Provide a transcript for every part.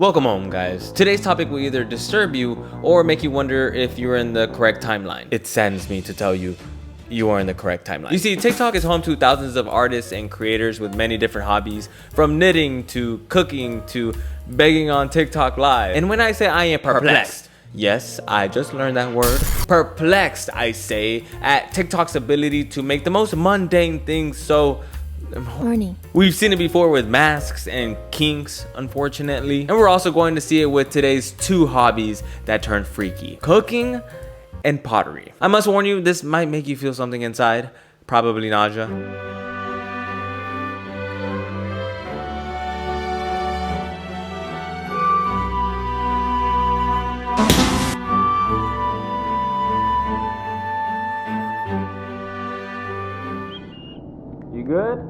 Welcome home, guys. Today's topic will either disturb you or make you wonder if you're in the correct timeline. It saddens me to tell you, you are in the correct timeline. You see, TikTok is home to thousands of artists and creators with many different hobbies, from knitting to cooking to begging on TikTok Live. And when I say I am perplexed, yes, I just learned that word. Perplexed, I say, at TikTok's ability to make the most mundane things so HORNY. We've seen it before with masks and kinks, unfortunately. And we're also going to see it with today's two hobbies that turn freaky: cooking and pottery. I must warn you, this might make you feel something inside, probably nausea. You good?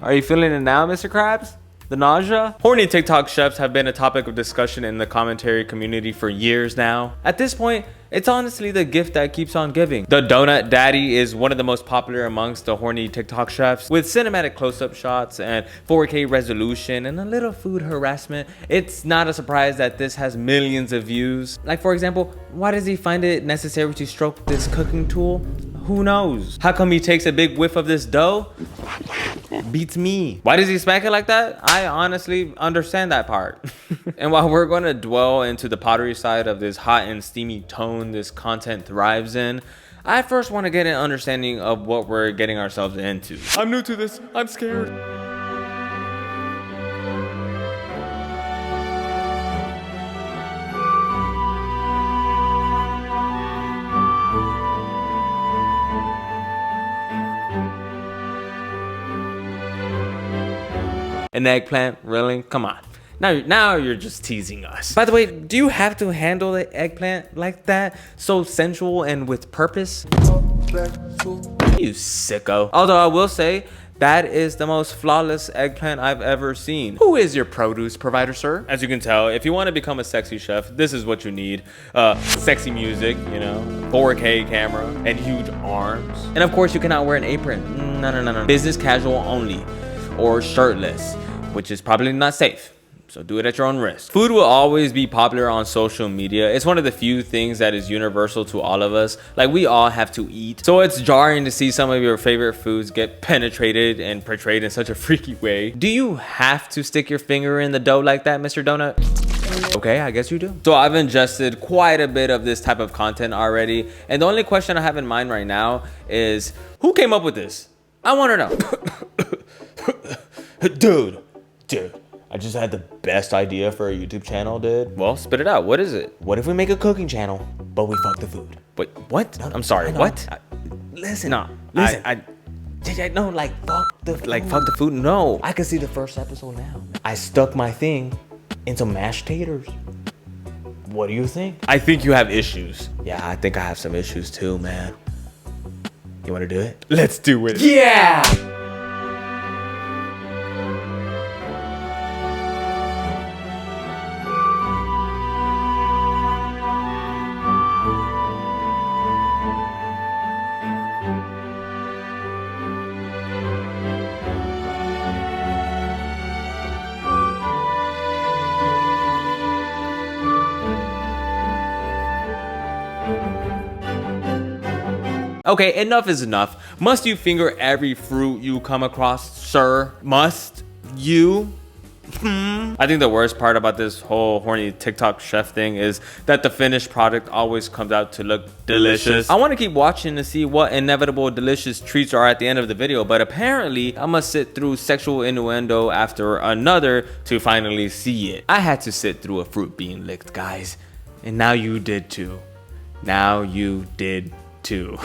Are you feeling it now, Mr. Krabs? The nausea? Horny TikTok chefs have been a topic of discussion in the commentary community for years now. At this point, it's honestly the gift that keeps on giving. The Donut Daddy is one of the most popular amongst the horny TikTok chefs. With cinematic close-up shots and 4K resolution and a little food harassment, it's not a surprise that this has millions of views. Like, for example, why does he find it necessary to stroke this cooking tool? Who knows? How come he takes a big whiff of this dough? Beats me. Why does he smack it like that? I honestly understand that part. And while we're going to dwell into the pottery side of this hot and steamy tone this content thrives in, I first want to get an understanding of what we're getting ourselves into. I'm new to this. I'm scared. An eggplant? Really? Come on. Now you're just teasing us. By the way, do you have to handle the eggplant like that? So sensual and with purpose? You sicko. Although I will say, that is the most flawless eggplant I've ever seen. Who is your produce provider, sir? As you can tell, if you want to become a sexy chef, this is what you need. Sexy music, you know, 4K camera, and huge arms. And of course, you cannot wear an apron. No. Business casual only. Or shirtless, which is probably not safe. So do it at your own risk. Food will always be popular on social media. It's one of the few things that is universal to all of us. Like, we all have to eat. So it's jarring to see some of your favorite foods get penetrated and portrayed in such a freaky way. Do you have to stick your finger in the dough like that, Mr. Donut? Okay, I guess you do. So I've ingested quite a bit of this type of content already. And the only question I have in mind right now is, who came up with this? I want to know. Dude, I just had the best idea for a YouTube channel, dude. Well, spit it out. What is it? What if we make a cooking channel, but we fuck the food? Wait, what? I'm sorry, what? Listen. No, listen. No, like, fuck the food. No. I can see the first episode now. I stuck my thing into mashed taters. What do you think? I think you have issues. Yeah, I think I have some issues too, man. You want to do it? Let's do it. Yeah! Okay, enough is enough. Must you finger every fruit you come across, sir? Must you? I think the worst part about this whole horny TikTok chef thing is that the finished product always comes out to look delicious. I want to keep watching to see what inevitable delicious treats are at the end of the video, but apparently I must sit through sexual innuendo after another to finally see it. I had to sit through a fruit being licked, guys, and now you did too. Now you did too.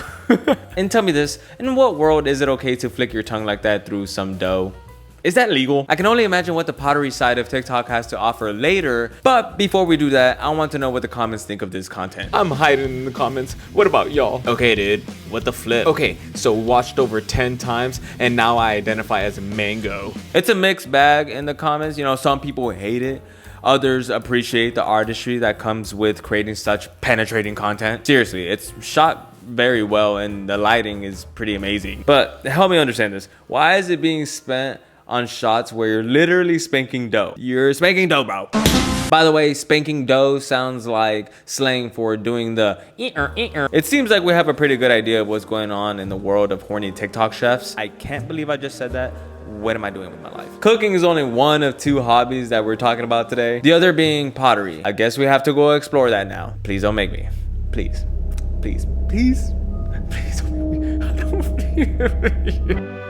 And tell me this, in what world is it okay to flick your tongue like that through some dough? Is that legal? I can only imagine what the pottery side of TikTok has to offer later, but before we do that, I want to know what the comments think of this content. I'm hiding in the comments. What about y'all? Okay, dude, what the flip? Okay, so watched over 10 times and now I identify as mango. It's a mixed bag in the comments. You know, some people hate it. Others appreciate the artistry that comes with creating such penetrating content. Seriously, it's shot very well and the lighting is pretty amazing. But help me understand this. Why is it being spent on shots where you're literally spanking dough. You're spanking dough, bro. By the way, spanking dough sounds like slang for doing the ee-er. It seems like we have a pretty good idea of what's going on in the world of horny TikTok chefs. I can't believe I just said that. What am I doing with my life? Cooking is only one of 2 hobbies that we're talking about today. The other being pottery. I guess we have to go explore that now. Please don't make me. Please. Please. Please. Please don't make me. I don't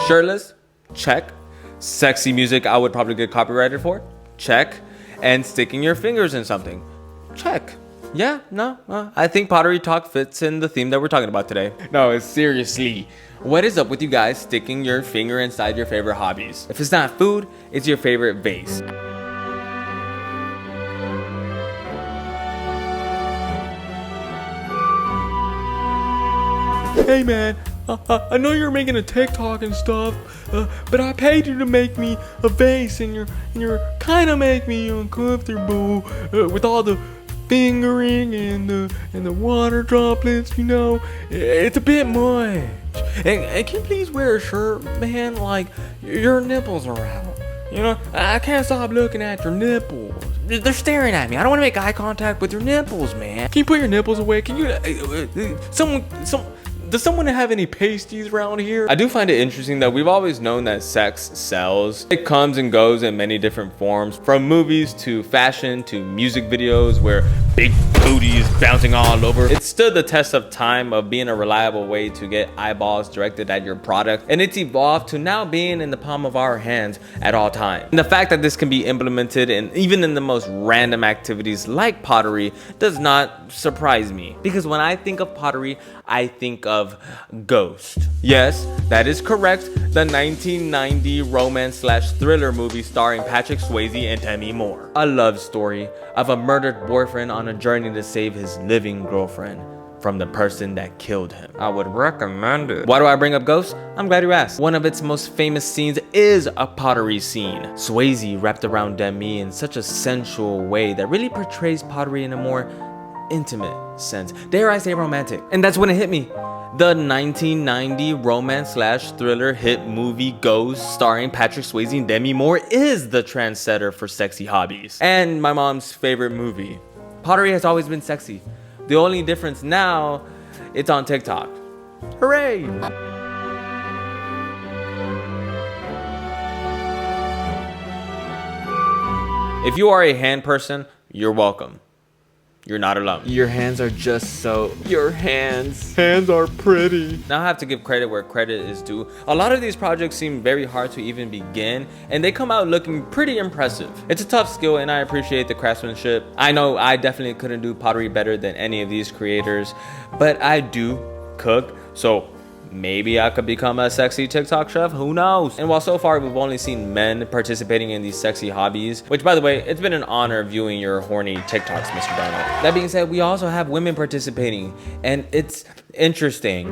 Shirtless? Check. Sexy music I would probably get copyrighted for? Check. And sticking your fingers in something? Check. Yeah, no, I think pottery talk fits in the theme that we're talking about today. No, seriously. What is up with you guys sticking your finger inside your favorite hobbies? If it's not food, it's your favorite vase. Hey man, I know you're making a TikTok and stuff, but I paid you to make me a vase, and you're kind of making me uncomfortable with all the fingering and the water droplets. You know, it's a bit much. And can you please wear a shirt, man? Like your nipples are out. You know, I can't stop looking at your nipples. They're staring at me. I don't want to make eye contact with your nipples, man. Can you put your nipples away? Can you, does someone have any pasties around here? I do find it interesting that we've always known that sex sells. It comes and goes in many different forms, from movies to fashion to music videos where big booties bouncing all over. It stood the test of time of being a reliable way to get eyeballs directed at your product, and it's evolved to now being in the palm of our hands at all times. And the fact that this can be implemented even in the most random activities like pottery does not surprise me, because when I think of pottery, I think of Ghost. Yes, that is correct. The 1990 romance/thriller movie starring Patrick Swayze and Demi Moore. A love story of a murdered boyfriend on a journey to save his living girlfriend from the person that killed him. I would recommend it. Why do I bring up Ghost? I'm glad you asked. One of its most famous scenes is a pottery scene. Swayze wrapped around Demi in such a sensual way that really portrays pottery in a more intimate sense. Dare I say romantic? And that's when it hit me. The 1990 romance/thriller hit movie Ghost, starring Patrick Swayze and Demi Moore, is the trendsetter for sexy hobbies. And my mom's favorite movie. Pottery has always been sexy. The only difference now, it's on TikTok. Hooray! If you are a hand person, you're welcome. You're not alone. Your hands are just so... Your hands are pretty. Now I have to give credit where credit is due. A lot of these projects seem very hard to even begin, and they come out looking pretty impressive. It's a tough skill, and I appreciate the craftsmanship. I know I definitely couldn't do pottery better than any of these creators, but I do cook, so maybe I could become a sexy TikTok chef, who knows? And while so far we've only seen men participating in these sexy hobbies, which by the way, it's been an honor viewing your horny TikToks, Mr. Darnell. That being said, we also have women participating, and it's interesting.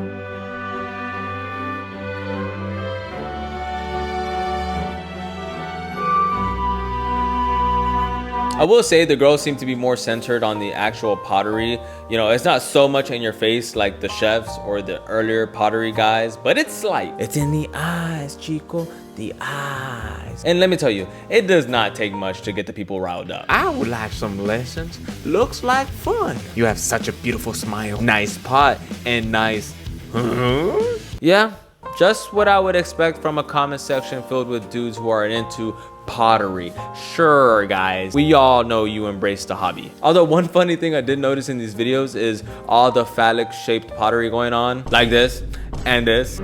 I will say the girls seem to be more centered on the actual pottery. You know, it's not so much in your face like the chefs or the earlier pottery guys, but it's slight. It's in the eyes, Chico, the eyes. And let me tell you, it does not take much to get the people riled up. I would like some lessons. Looks like fun. You have such a beautiful smile. Nice pot and nice... Yeah, just what I would expect from a comment section filled with dudes who are into pottery. Sure, guys, we all know you embrace the hobby. Although one funny thing I did notice in these videos is all the phallic shaped pottery going on, like this and this.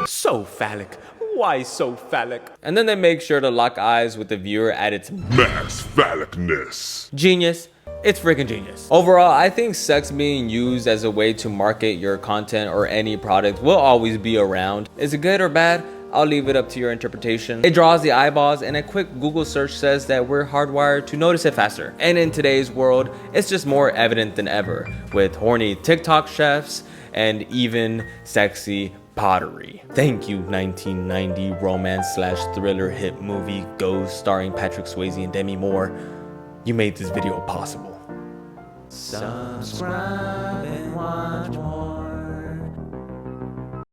So phallic. Why so phallic? And then they make sure to lock eyes with the viewer at its max phallicness. Genius. It's freaking genius. Overall, I think sex being used as a way to market your content or any product will always be around. Is it good or bad? I'll leave it up to your interpretation. It draws the eyeballs, and a quick Google search says that we're hardwired to notice it faster. And in today's world, it's just more evident than ever, with horny TikTok chefs and even sexy pottery. Thank you, 1990 romance/thriller hit movie Ghost starring Patrick Swayze and Demi Moore. You made this video possible. Subscribe and watch more.